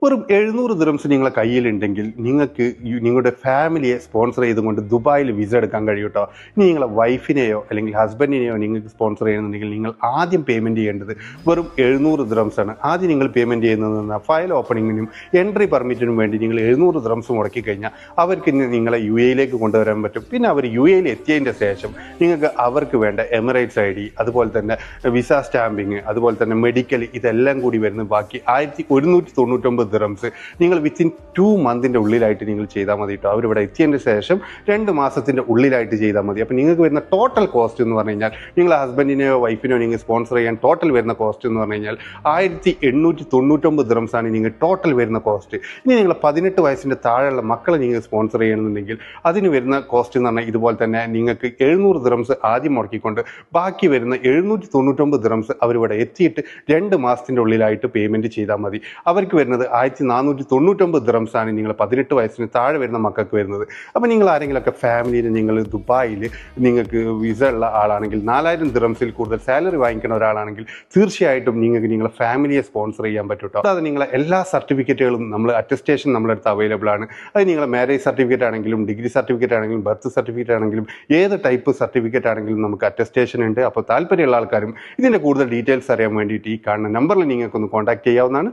വെറും 700 ദിർഹംസ് നിങ്ങളെ കയ്യിലുണ്ടെങ്കിൽ നിങ്ങൾക്ക് നിങ്ങളുടെ ഫാമിലിയെ സ്പോൺസർ ചെയ്തുകൊണ്ട് ദുബായിൽ വിസ എടുക്കാൻ കഴിയും കേട്ടോ. ഇനി നിങ്ങളെ വൈഫിനെയോ അല്ലെങ്കിൽ ഹസ്ബൻഡിനെയോ നിങ്ങൾക്ക് സ്പോൺസർ ചെയ്യുന്നുണ്ടെങ്കിൽ നിങ്ങൾ ആദ്യം പേയ്മെൻറ്റ് ചെയ്യേണ്ടത് വെറും 700 ദിർഹംസ് ആണ്. ആദ്യം നിങ്ങൾ പേയ്മെൻറ്റ് ചെയ്യുന്നത് ഫയൽ ഓപ്പണിങ്ങിനും എൻട്രി പെർമിറ്റിനും വേണ്ടി നിങ്ങൾ 700 ദിർഹംസ് മുടക്കി കഴിഞ്ഞാൽ അവർക്ക് നിങ്ങളെ യു എയിലേക്ക് കൊണ്ടുവരാൻ പറ്റും. പിന്നെ അവർ യു എയിൽ എത്തിയതിൻ്റെ ശേഷം നിങ്ങൾക്ക് അവർക്ക് വേണ്ട എമിറേറ്റ്സ് ID, അതുപോലെ തന്നെ വിസ സ്റ്റാമ്പിങ്, അതുപോലെ തന്നെ മെഡിക്കൽ, ഇതെല്ലാം കൂടി വരുന്നത് ബാക്കി 1199 ദിർഹംസ് നിങ്ങൾ വിത്തിൻ 2 മന്തിൻ്റെ ഉള്ളിലായിട്ട് നിങ്ങൾ ചെയ്താൽ മതി കേട്ടോ. അവരിവിടെ എത്തിയതിൻ്റെ ശേഷം 2 മാസത്തിൻ്റെ ഉള്ളിലായിട്ട് ചെയ്താൽ മതി. അപ്പോൾ നിങ്ങൾക്ക് വരുന്ന ടോട്ടൽ കോസ്റ്റ് എന്ന് പറഞ്ഞു കഴിഞ്ഞാൽ നിങ്ങളെ ഹസ്ബൻഡിനെയോ വൈഫിനെയോ നിങ്ങൾ സ്പോൺസർ ചെയ്യാൻ ടോട്ടൽ വരുന്ന കോസ്റ്റ് എന്ന് പറഞ്ഞു കഴിഞ്ഞാൽ 1899 ദിർഹംസ് ആണ് നിങ്ങൾ ടോട്ടൽ വരുന്ന കോസ്റ്റ്. ഇനി നിങ്ങൾ 18 വയസ്സിൻ്റെ താഴെയുള്ള മക്കളെ നിങ്ങൾ സ്പോൺസർ ചെയ്യണമെന്നുണ്ടെങ്കിൽ അതിന് വരുന്ന കോസ്റ്റ് എന്ന് പറഞ്ഞാൽ ഇതുപോലെ തന്നെ നിങ്ങൾക്ക് 700 ദിർഹംസ് ആദ്യം മുടക്കിക്കൊണ്ട് ബാക്കി വരുന്ന 799 ദിർഹംസ് അവരിവിടെ എത്തിയിട്ട് 2 മാസത്തിൻ്റെ ഉള്ളിലായിട്ട് പേയ്മെൻറ്റ് ചെയ്താൽ മതി. അവർക്ക് വരുന്നത് 1499 ദിർഹംസ് ആണ് നിങ്ങൾ 18 വയസ്സിന് താഴെ വരുന്ന മക്കൾക്ക് വരുന്നത്. അപ്പോൾ നിങ്ങൾ ആരെങ്കിലുമൊക്കെ ഫാമിലിയിൽ നിങ്ങൾ ദുബായിൽ നിങ്ങൾക്ക് വിസ ഉള്ള ആളാണെങ്കിൽ 4000 ദിർഹംസിൽ കൂടുതൽ സാലറി വാങ്ങിക്കുന്ന ഒരാളാണെങ്കിൽ തീർച്ചയായിട്ടും നിങ്ങൾക്ക് നിങ്ങളെ ഫാമിലിയെ സ്പോൺസർ ചെയ്യാൻ പറ്റും കേട്ടോ. അതായത് നിങ്ങളെ എല്ലാ സർട്ടിഫിക്കറ്റുകളും നമ്മൾ അറ്റസ്റ്റേഷൻ നമ്മുടെ അടുത്ത് അവൈലബിൾ ആണ്. അത് നിങ്ങളെ മാരേജ് സർട്ടിഫിക്കറ്റ് ആണെങ്കിലും ഡിഗ്രി സർട്ടിഫിക്കറ്റ് ആണെങ്കിലും ബർത്ത് സർട്ടിഫിക്കറ്റ് ആണെങ്കിലും ഏത് ടൈപ്പ് സർട്ടിഫിക്കറ്റ് ആണെങ്കിലും നമുക്ക് അറ്റസ്റ്റേഷൻ ഉണ്ട്. അപ്പോൾ താല്പര്യമുള്ള ആൾക്കാരും ഇതിൻ്റെ കൂടുതൽ ഡീറ്റെയിൽസ് അറിയാൻ വേണ്ടിയിട്ട് ഈ കാണുന്ന നമ്പറിൽ നിങ്ങൾക്കൊന്ന് കോൺടാക്ട് ചെയ്യാവുന്നതാണ്.